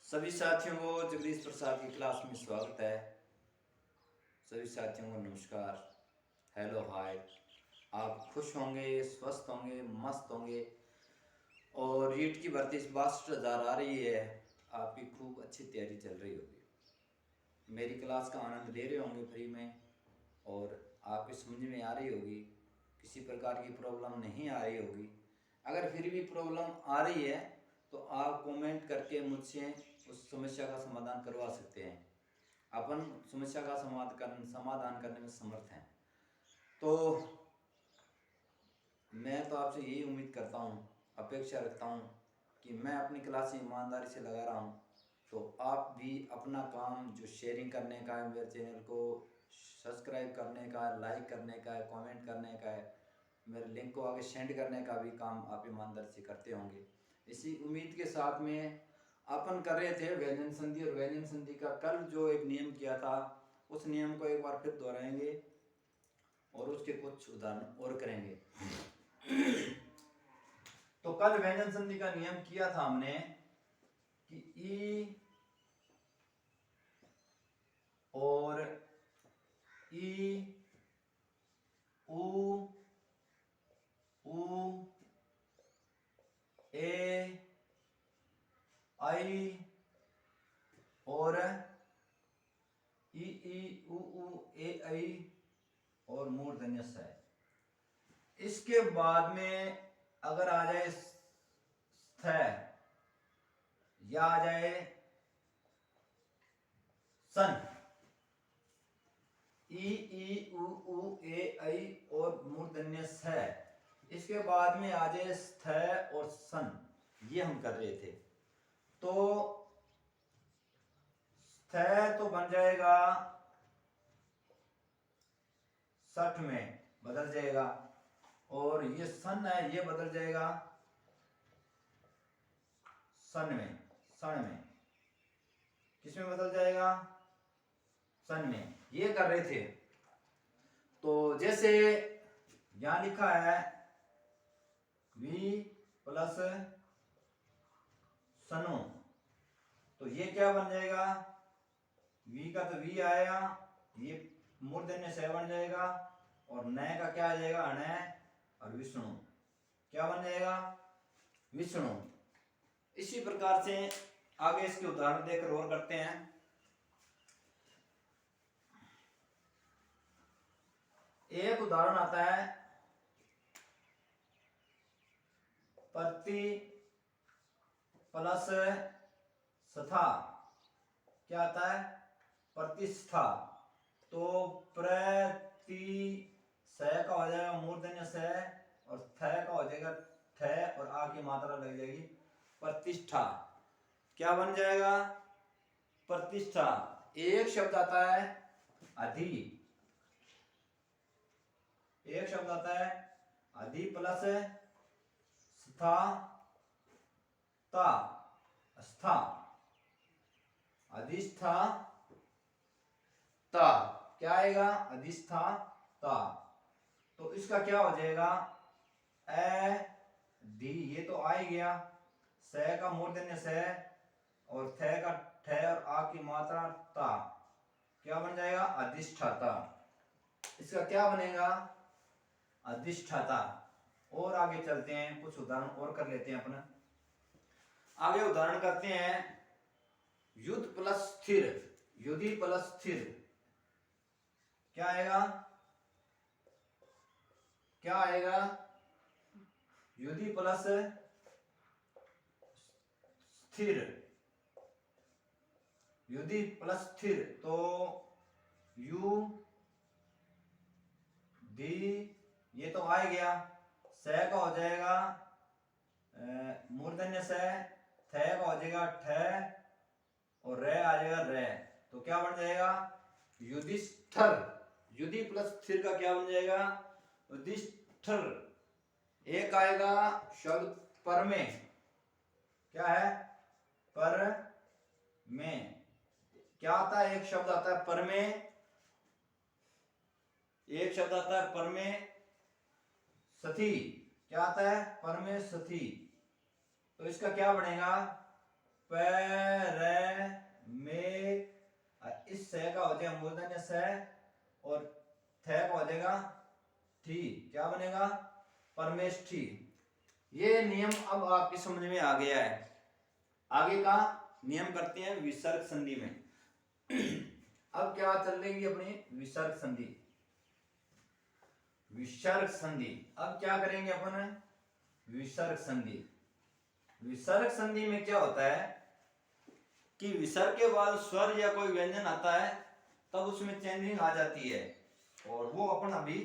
सभी साथियों को जगदीश प्रसाद की क्लास में स्वागत है। सभी साथियों को नमस्कार, हेलो, हाय। आप खुश होंगे, स्वस्थ होंगे, मस्त होंगे। और रीट की भर्ती 62,000 आ रही है। आपकी खूब अच्छी तैयारी चल रही होगी, मेरी क्लास का आनंद ले रहे होंगे फ्री में, और आपके समझ में आ रही होगी, किसी प्रकार की प्रॉब्लम नहीं आ रही होगी। अगर फिर भी प्रॉब्लम आ रही है तो आप कमेंट करके मुझसे उस समस्या का समाधान करवा सकते हैं। अपन समस्या का समाधान करने में समर्थ हैं। तो मैं तो आपसे यही उम्मीद करता हूँ, अपेक्षा रखता हूँ कि मैं अपनी क्लास ईमानदारी से लगा रहा हूँ, तो आप भी अपना काम जो शेयरिंग करने का है, मेरे चैनल को सब्सक्राइब करने का, लाइक करने का है, कमेंट करने का है, मेरे लिंक को आगे सेंड करने का भी काम आप ईमानदारी से करते होंगे। इसी उम्मीद के साथ में अपन कर रहे थे व्यंजन संधि, और व्यंजन संधि का कल जो एक नियम किया था उस नियम को एक बार फिर दोहराएंगे और उसके कुछ उदाहरण और करेंगे। तो कल व्यंजन संधि का नियम किया था हमने कि ई और ई, उ, ए, आई और ई, उ, ए, आई और मूर्धन्य स है। इसके बाद में अगर आ जाए स्थ या आ जाए सन, ई, उ, ए, आई और मूर्धन्य स, इसके बाद में आ जाए स्थ और सन, ये हम कर रहे थे। तो स्थ तो बन जाएगा 60 में बदल जाएगा, और ये सन है ये बदल जाएगा सन में। किसमें बदल जाएगा? सन में। ये कर रहे थे। तो जैसे यहां लिखा है v प्लस सनो, तो ये क्या बन जाएगा? v का तो v आएगा, ये मूर्धन्य स बन जाएगा, और नय का क्या आ जाएगा? अनय, और विष्णु क्या बन जाएगा? विष्णु। इसी प्रकार से आगे इसके उदाहरण देकर और करते हैं। एक उदाहरण आता है प्रति प्लस स्था, क्या आता है? प्रतिष्ठा। तो प्रति स का हो जाएगा मूर्धन्य स, और थ का हो जाएगा ठ, और आ की मात्रा लग जाएगी प्रतिष्ठा। क्या बन जाएगा? प्रतिष्ठा। एक शब्द आता है अधि, एक शब्द आता है अधि प्लस स्था ता, स्था, अधिष्ठा ता, क्या आएगा? अधिष्ठा ता। तो इसका क्या हो जाएगा? ए धी, ये तो आ ही गया, स का मूर्धन्य स, और थ का ठ, और आ की मात्रा ता, क्या बन जाएगा? अधिष्ठाता। इसका क्या बनेगा? अधिष्ठाता। और आगे चलते हैं, कुछ उदाहरण और कर लेते हैं अपना। आगे उदाहरण करते हैं युद्ध प्लस स्थिर, युधि प्लस स्थिर, क्या आएगा? क्या आएगा? युधि प्लस स्थिर, युधि प्लस स्थिर, तो यु धी, ये तो आ गया, स का हो जाएगा मूर्धन्य स, थ का हो जाएगा ठ, और रे आ जाएगा रे, तो क्या बन जाएगा? युधिष्ठर। युधि प्लस स्थिर का क्या बन जाएगा? युधिष्ठर। एक आएगा शब्द पर में, क्या है? पर में। क्या आता है? एक शब्द आता है पर में, एक शब्द आता है पर में सथी, क्या आता है? पर में सथी। तो इसका क्या बनेगा? पे रे में, इस से का हो जाएगा मूर्धन्य से और थे का हो जाएगा ठी, क्या बनेगा परमेष्ठी। ये नियम अब आपकी समझ में आ गया है। आगे का नियम करते हैं विसर्ग संधि में। अब क्या चल रही अपनी विसर्ग संधि। विसर्ग संधि अब क्या करेंगे अपन, विसर्ग संधि। विसर्ग संधि में क्या होता है कि विसर्ग के बाद स्वर या कोई व्यंजन आता है तब उसमें चेंजिंग आ जाती है, और वो अपन अभी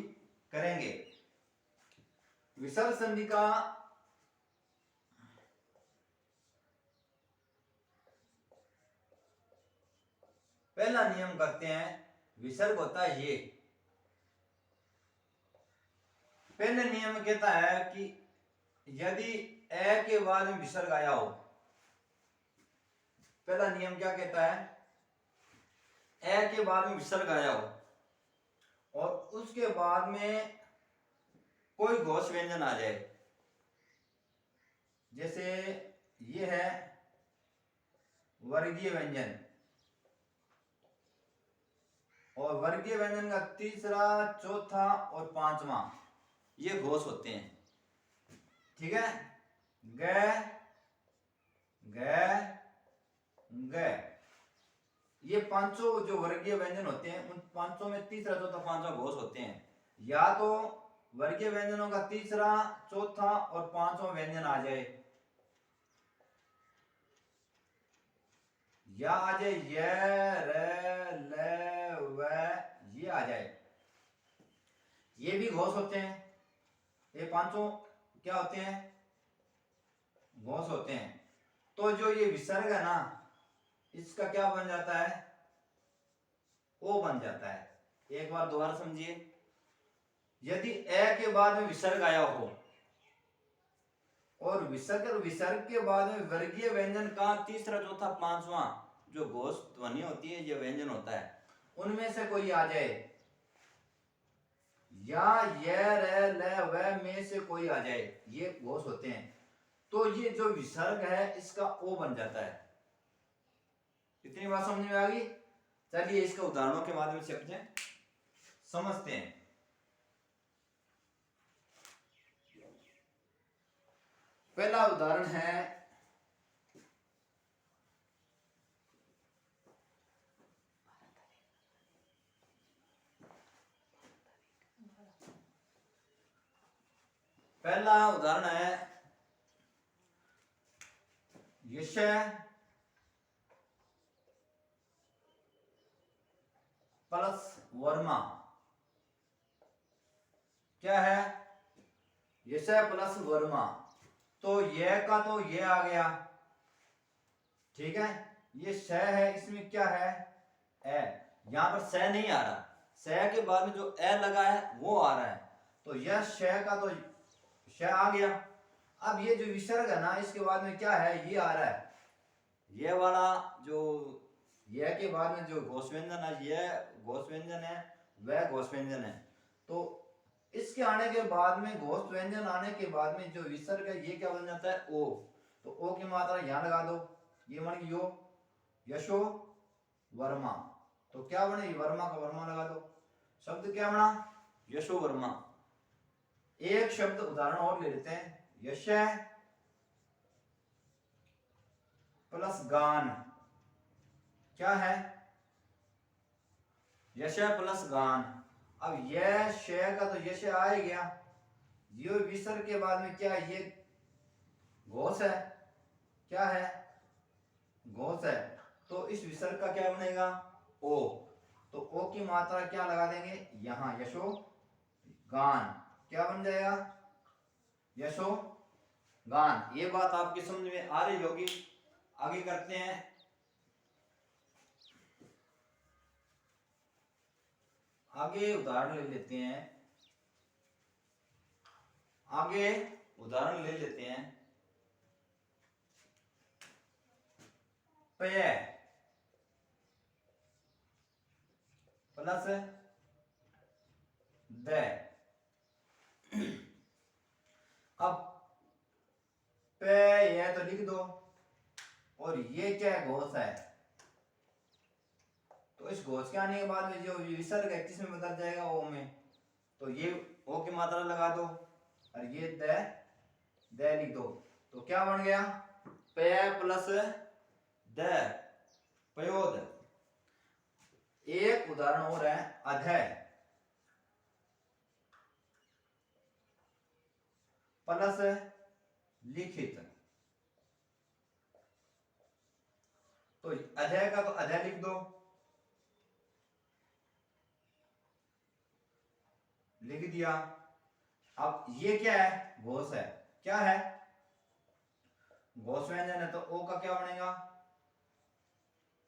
करेंगे। विसर्ग संधि का पहला नियम करते हैं। विसर्ग होता है ये, पहले नियम कहता है कि यदि ए के बाद में विसर्ग आया हो, पहला नियम क्या कहता है, ए के बाद में विसर्ग आया हो और उसके बाद में कोई घोष व्यंजन आ जाए, जैसे ये है वर्गीय व्यंजन, और वर्गीय व्यंजन का तीसरा, चौथा और पांचवा ये घोष होते हैं, ठीक है। ग ग ग, ये पांचों जो वर्गीय व्यंजन होते हैं उन पांचों में तीसरा, चौथा, पांचवा घोष होते हैं। या तो वर्गीय व्यंजनों का तीसरा, चौथा और पांचवा व्यंजन आ जाए, या आ जाए य र ल व, ये आ जाए, ये भी घोष होते हैं। ये पांचों क्या होते हैं, घोष होते हैं। तो जो ये विसर्ग है ना, इसका क्या बन जाता है, ओ बन जाता है। एक बार दोबारा समझिए, यदि ए के बाद में विसर्ग आया हो और विसर्ग के बाद में वर्गीय व्यंजन का तीसरा, चौथा, पांचवा जो घोष ध्वनि होती है, जो व्यंजन होता है, उनमें से कोई आ जाए, या य र ल व में से कोई आ जाए, ये घोष होते हैं, तो ये जो विसर्ग है इसका ओ बन जाता है। इतनी बात समझ में आ गई। चलिए इसके उदाहरणों के माध्यम से अपने समझते हैं। पहला उदाहरण है यश प्लस वर्मा। क्या है, यश प्लस वर्मा, तो यह का तो ये आ गया, ठीक है। ये श है, इसमें क्या है, ए, यहां पर स नहीं आ रहा, स के बाद में जो ए लगा है वो आ रहा है, तो यह श का तो श आ गया। अब ये जो विसर्ग है ना, इसके बाद में क्या है, ये आ रहा है, ये वाला जो यह के बाद में जो घोष व्यंजन है, यह घोष व्यंजन है, वह घोष व्यंजन है। तो इसके आने के बाद में, घोष व्यंजन आने के बाद में जो विसर्ग है ये क्या बन जाता है, ओ। तो ओ की मात्रा यहां लगा दो, ये बन गई यो, यशो वर्मा। तो क्या बने, वर्मा का वर्मा लगा दो, शब्द क्या बना, यशो वर्मा। एक शब्द उदाहरण और ले लेते हैं, यश प्लस गान। क्या है, यश प्लस गान। अब यह श का तो यश आ ही गया, ये विसर्ग के बाद में क्या है, ये घोष है, क्या है, घोष है, तो इस विसर्ग का क्या बनेगा, ओ। तो ओ की मात्रा क्या लगा देंगे यहां, यशो गान, क्या बन जाएगा, यशो गान। ये बात आपकी समझ में आ रही होगी। आगे करते हैं, आगे उदाहरण ले लेते हैं, आगे उदाहरण ले लेते हैं। पे प्लस द, अब पे ये तो लिख दो, और ये क्या है, घोष है। तो इस घोष के आने के बाद में जो विसर्ग है किस में बदल जाएगा, ओ में। तो ये ओ की मात्रा लगा दो और ये द लिख दो। तो क्या बन गया, पेय प्लस द, पयोद। एक उदाहरण और है, अधय प्लस लिखित। तो अधय का तो अधय लिख दो, लिख दिया। अब ये क्या है, घोष है। क्या है, घोष व्यंजन है। तो ओ का क्या बनेगा,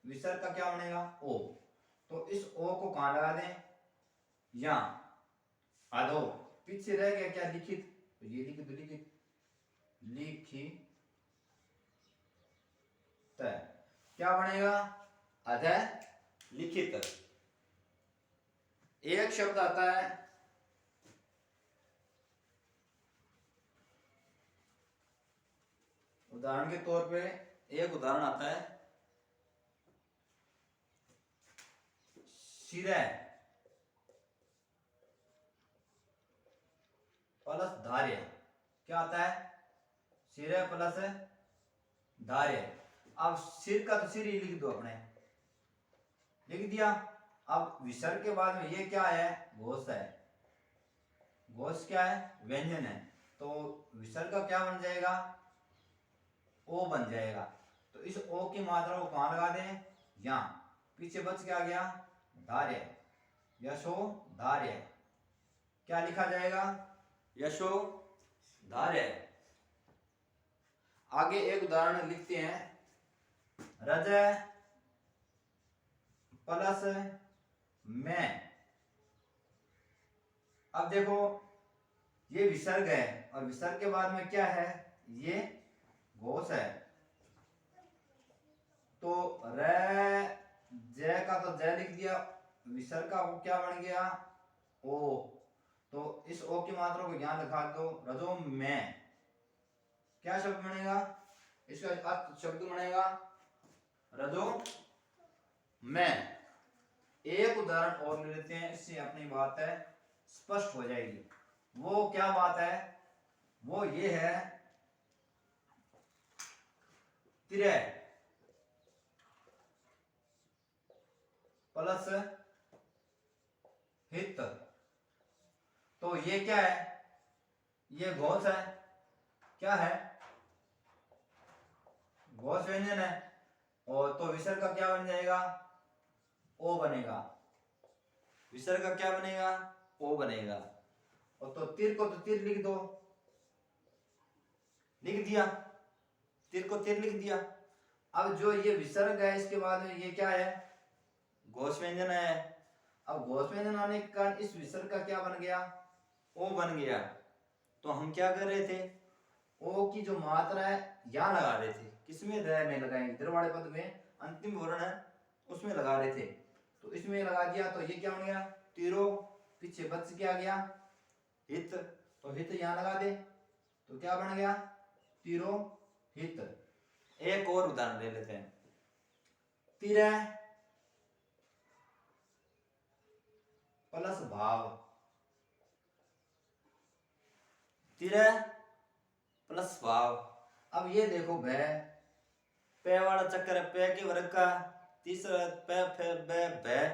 विसर्ग का क्या बनेगा, ओ। तो इस ओ को कहां लगा दें, यहां अधो। पीछे रह गया क्या, लिखित। तो ये लिख दो, लिखित, लिखित। क्या बनेगा, अधः लिखित। एक शब्द आता है उदाहरण के तौर पे, एक उदाहरण आता है शिरः प्लस धार्य। क्या आता है, शिरः प्लस धार्य। अब सिर का तो सिर ही लिख दो, अपने लिख दिया। अब विसर्ग के बाद में ये क्या है, घोष है। घोष क्या है, व्यंजन है। तो विसर्ग का क्या बन जाएगा, ओ बन जाएगा। तो इस ओ की मात्रा को कहां लगा दें, यहां। पीछे बच क्या गया, धार्य, यशो धार्य। क्या लिखा जाएगा, यशो धार्य। आगे एक उदाहरण लिखते हैं, रज प्लस में। अब देखो ये विसर्ग है और विसर्ग के बाद में क्या है, ये घोष है। तो र जय का तो जय लिख दिया, विसर्ग का वो क्या बन गया, ओ। तो इस ओ की मात्रा को यहां लिखा दो, रजो में। क्या शब्द बनेगा, इसका अर्थ शब्द बनेगा रजो में। एक उदाहरण और ले लेते हैं, इससे अपनी बात है स्पष्ट हो जाएगी। वो क्या बात है, वो ये है, तिरय प्लस हित। तो ये क्या है, ये घोष है। क्या है, घोष व्यंजन है। और तो विसर्ग का क्या बन जाएगा, ओ बनेगा। विसर्ग का क्या बनेगा, ओ बनेगा। और तो तिर को तो तिर लिख दो, लिख दिया, तिर को तिर लिख दिया। अब जो ये विसर्ग है इसके बाद में ये क्या है, घोष व्यंजन है। अब घोष व्यंजन आने के कारण इस विसर्ग का क्या बन गया, ओ बन गया। तो हम क्या कर रहे थे, ओ की जो मात्रा है यहां लगा रहे थे, किसमें, द में लगाएंगे, इधर वाले पद में अंतिम वर्ण है उसमें लगा रहे थे। तो इसमें लगा दिया। तो ये क्या बन गया, तिरो। पीछे बच क्या गया, हित। तो हित यहां लगा दे। तो क्या बन गया, तिरो हित। एक और उदाहरण ले लेते हैं, तिरह प्लस भाव। तिरह प्लस भाव। अब ये देखो भय, पे वाला चक्कर है, पे के वर्ग का तीसरा पे फिर भय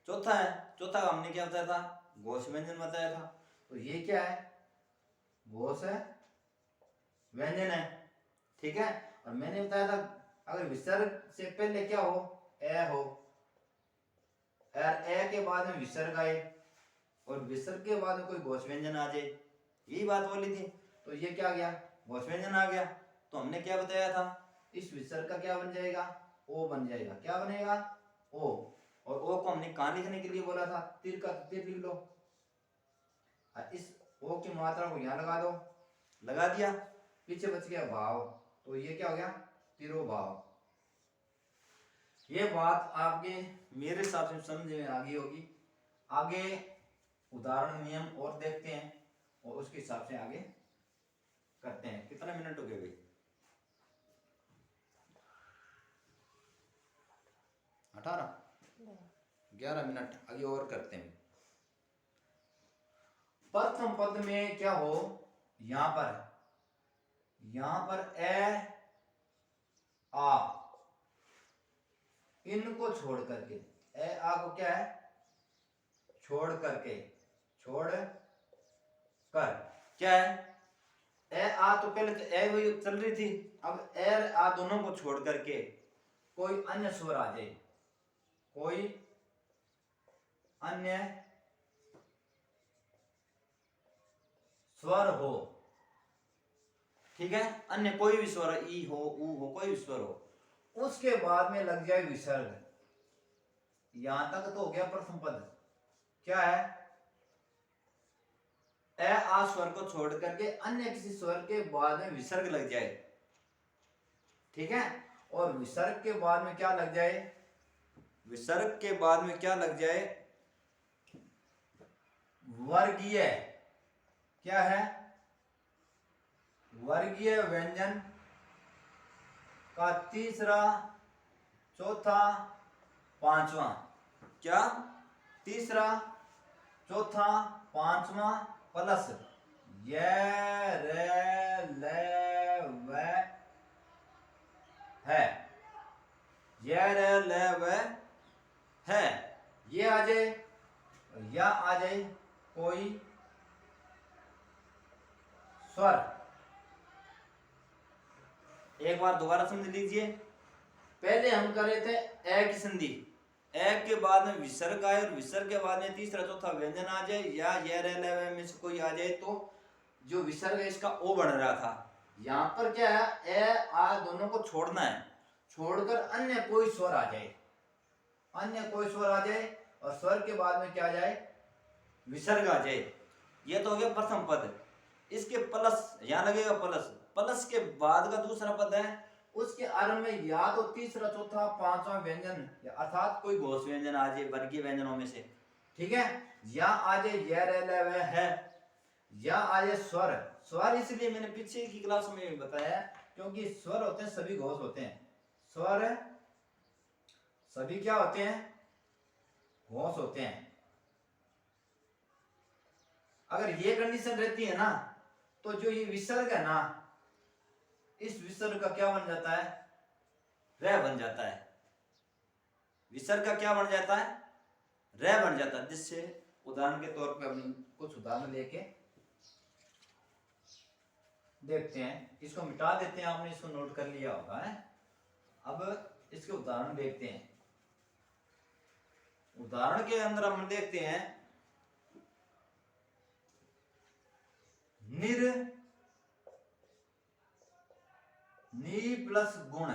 चौथा है। चौथा का हमने क्या बताया था, घोष व्यंजन बताया था। तो ये क्या है, घोष है, व्यंजन है। ठीक है। और मैंने बताया था अगर विसर्ग से पहले क्या हो, ए हो, और ए के बाद में विसर्ग आए और विसर्ग के बाद में कोई घोष व्यंजन आ जाए, यही बात बोली थी। तो ये क्या गया, घोष व्यंजन आ गया। तो हमने क्या बताया था, इस विसर्ग का क्या बन जाएगा, ओ बन जाएगा। क्या बनेगा, ओ। और ओ को हमने कहां लिखने के लिए बोला था, तिर का तिर लिख लो। इस ओ की मात्रा को यहां लगा दो, लगा दिया। पीछे बच गया भाव। तो ये क्या हो गया, तिरो भाव। ये बात आपके मेरे हिसाब से समझ में आ गई होगी। आगे उदाहरण नियम और देखते हैं और उसके हिसाब से आगे करते हैं। कितना मिनट हो गए भाई, 18 11 मिनट आगे और करते हैं। प्रथम पद में क्या हो, यहां पर ए आ, इनको छोड़ करके, ए आ को क्या है, छोड़ करके, छोड़ कर क्या है, ए आ तो पहले तो ए वही चल रही थी, अब ए आ दोनों को छोड़ करके कोई अन्य स्वर आ जाए, कोई अन्य स्वर हो, ठीक है, अन्य कोई भी स्वर, ई हो, ऊ हो, कोई भी स्वर हो, उसके बाद में लग जाए विसर्ग। यहां तक तो हो गया प्रथम पद। क्या है, ए आ स्वर को छोड़ करके अन्य किसी स्वर के बाद में विसर्ग लग जाए, ठीक है, और विसर्ग के बाद में क्या लग जाए, विसर्ग के बाद में क्या लग जाए, वर्गीय, क्या है, वर्गीय व्यंजन का तीसरा, चौथा, पांचवा, क्या, तीसरा, चौथा, पांचवा प्लस ये रे ले व है, ये रे ले व है, ये आ जाए या आ जाए कोई स्वर। एक बार दोबारा समझ लीजिए, पहले हम कर रहे थे ए की संधि, ए के बाद में विसर्ग आए और विसर्ग के बाद में तीसरा चौथा व्यंजन आ जाए या ये रे ले में से कोई आ जाए, तो जो विसर्ग है इसका ओ बन रहा था। यहां पर क्या है, ए आ दोनों को छोड़ना है, छोड़कर अन्य कोई स्वर आ जाए, अन्य कोई स्वर आ जाए और स्वर के बाद में क्या आ जाए, विसर्ग आ जाए। ये तो हो गया प्रथम पद। इसके प्लस यहां लगेगा प्लस, प्लस के बाद का दूसरा पद है, उसके आरंभ में या तो तीसरा चौथा पांचवा व्यंजन अर्थात कोई घोष व्यंजन आ जाए वर्गीय व्यंजनों में से, ठीक है, या आ जाए ये रे ले व है, या आ जाए स्वर। स्वर इसलिए मैंने पीछे की क्लास में बताया क्योंकि स्वर होते हैं सभी घोष होते हैं, स्वर सभी क्या होते हैं, घोष होते हैं। अगर ये कंडीशन रहती है ना, तो जो ये विसर्ग है ना, इस विसर्ग का क्या बन जाता है, रे बन जाता है, विसर्ग का क्या बन जाता है, रे बन जाता है। जिससे उदाहरण के तौर पे हम कुछ उदाहरण लेके देखते हैं, इसको मिटा देते हैं, आपने इसको नोट कर लिया होगा है? अब इसके उदाहरण देखते हैं। उदाहरण के अंदर हम देखते हैं निर, नी प्लस गुण,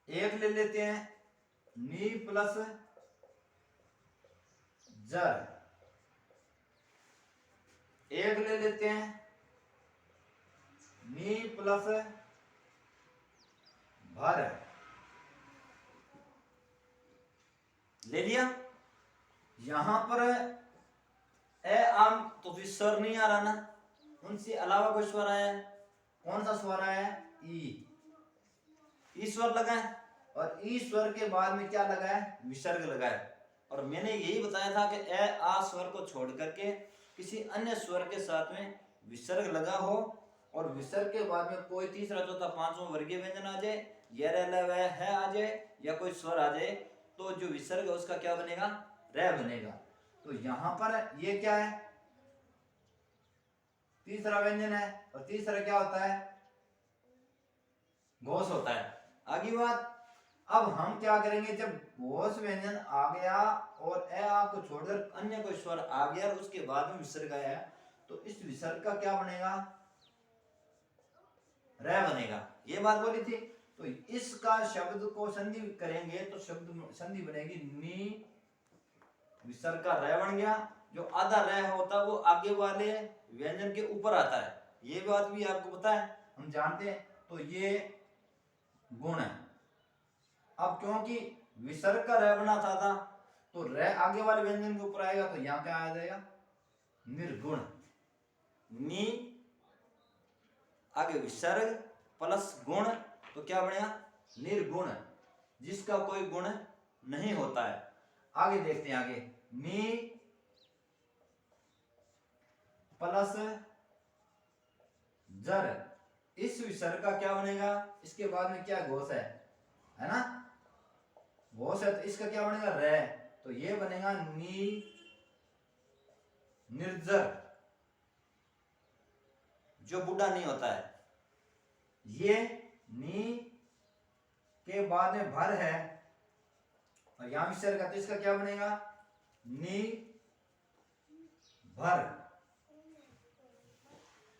एक ले लेते हैं नी प्लस जर, एक ले लेते हैं नी प्लस भर, ले लिया। यहां पर ए आम तो फिर स्वर नहीं आ रहा ना, उनसे अलावा कोई स्वर आया है, कौन सा स्वर आया है, ई स्वर लगा है, और ई स्वर के बाद में क्या लगा है, विसर्ग लगा है। और मैंने यही बताया था कि ए आ स्वर को छोड़ करके किसी अन्य स्वर के साथ में विसर्ग लगा हो और विसर्ग के बाद में कोई तीसरा चौथा पांचवा वर्गीय व्यंजन आ जाए, ये रे ले वे है आ जाए या कोई स्वर आ जाए, तो जो विसर्ग है उसका क्या बनेगा, रे बनेगा। तो यहां पर ये क्या है, तीसरा व्यंजन है, और तीसरा क्या होता है, घोष होता है। आगे बात, अब हम क्या करेंगे, जब घोष व्यंजन आ गया और ए आ को छोड़कर अन्य कोई स्वर आ गया और उसके बाद में विसर्ग आया, तो इस विसर्ग का क्या बनेगा, रे बनेगा। ये बात बोली थी। तो इसका शब्द को संधि करेंगे तो शब्द संधि बनेगी नी, विसर्ग का रे बन गया, जो आधा रे होता है वो आगे वाले व्यंजन के ऊपर आता है, ये बात भी आपको पता है, हम जानते हैं। तो ये गुण है। अब क्योंकि विसर्ग का रे बना था तो रे आगे वाले व्यंजन के ऊपर आएगा, तो यहां क्या आ जाएगा, निर्गुण, नी आगे विसर्ग प्लस गुण, तो क्या बनेगा, निर्गुण, जिसका कोई गुण नहीं होता है। आगे देखते हैं, आगे नी प्लस जर, इस विसर्ग का क्या बनेगा, इसके बाद में क्या घोष है ना, घोष है, तो इसका क्या बनेगा रे, तो ये बनेगा नी निर्जर, जो बूढ़ा नहीं होता है। ये नी के बाद में भर है और यहां विसर्ग है, तो इसका क्या बनेगा नी भर।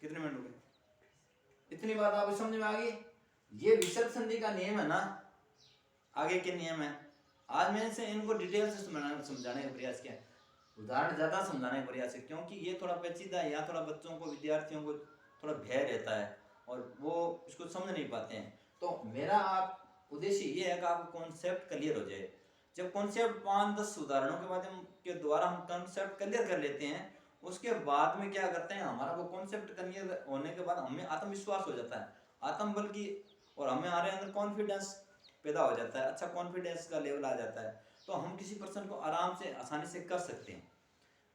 कितने मिनट हो गए, इतनी बात आप समझ में आ गई। ये विसर्ग संधि का नियम है ना, आगे के नियम है। आज मैंने से इनको डिटेल से समझाने का प्रयास किया, उदाहरण ज्यादा समझाने का प्रयास है, क्योंकि ये थोड़ा पेचीदा है, या थोड़ा बच्चों को, विद्यार्थियों को थोड़ा भय रहता है और वो इसको समझ नहीं पाते हैं। तो मेरा आप उद्देश्य ये है कि आपको कॉन्सेप्ट क्लियर हो जाए। जब कॉन्सेप्ट 5-10 उदाहरणों के माध्यम के द्वारा हम कॉन्सेप्ट क्लियर कर लेते हैं, उसके बाद में क्या करते हैं, हमारा वो कॉन्सेप्ट क्लियर होने के बाद हमें आत्मविश्वास हो जाता है, आत्मबल की, और हमारे अंदर कॉन्फिडेंस पैदा हो जाता है, अच्छा कॉन्फिडेंस का लेवल आ जाता है, तो हम किसी पर्सन को आराम से आसानी से कर सकते हैं।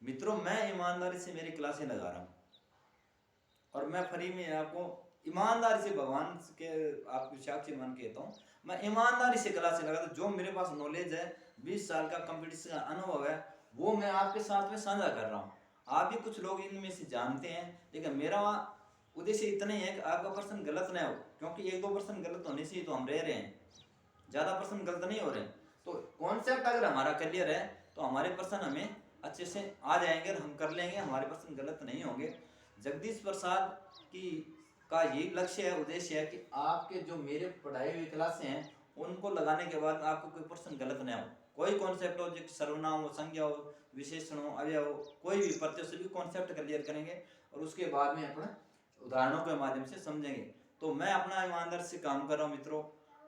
मित्रों, मैं ईमानदारी से मेरी क्लासें लगा रहा हूँ और मैं फ्री में आपको ईमानदारी से, भगवान के आपकी साक्षी मान के कहता हूँ, मैं ईमानदारी से क्लासें लगाता हूँ। जो मेरे पास नॉलेज है, 20 साल का कंपटीशन का अनुभव है, वो मैं आपके साथ में साझा कर रहा हूँ। आप भी कुछ लोग इनमें से जानते हैं, लेकिन मेरा उद्देश्य इतना ही है कि आपका पर्सन गलत ना हो, क्योंकि 1-2% गलत होने से ही तो हम रह रहे हैं, ज़्यादा पर्सन गलत नहीं हो रहे। तो कॉन्सेप्ट अगर हमारा क्लियर है तो हमारे पर्सन हमें अच्छे से आ जाएंगे और हम कर लेंगे, हमारे पर्सन गलत नहीं होंगे। जगदीश प्रसाद की का ये लक्ष्य है, उद्देश्य है कि आपके जो मेरे पढ़ाई हुई क्लासें हैं उनको लगाने के बाद आपको कोई पर्सन गलत ना हो। कोई कॉन्सेप्ट हो, जो सर्वनाम हो, संज्ञा हो, विशेषण हो, अव्यय हो, कोई भी प्रत्यय से भी कॉन्सेप्ट क्लियर करेंगे और उसके बाद में अपने उदाहरणों के माध्यम से समझेंगे। तो मैं अपना ईमानदार से काम कर रहा हूँ मित्रों,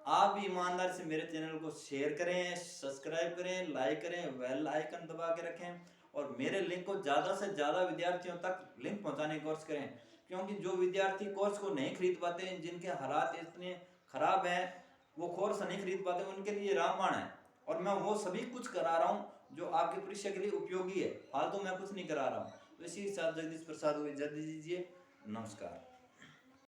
आप भी ईमानदार से मेरे चैनल को शेयर करें, सब्सक्राइब करें, लाइक करें, बेल आइकन दबा के रखें और मेरे लिंक को ज़्यादा से ज़्यादा विद्यार्थियों तक लिंक पहुंचाने की कोशिश करें, क्योंकि जो विद्यार्थी कोर्स को नहीं खरीद पाते हैं, जिनके हालात इतने खराब हैं, वो कोर्स नहीं खरीद पाते, उनके लिए रामबाण है। और मैं वो सभी कुछ करा रहा हूँ जो आपकी परीक्षा के लिए उपयोगी है, फालतू मैं कुछ नहीं करा रहा हूँ। तो इसी के साथ जगदीश प्रसाद को इजाजत दीजिए, नमस्कार।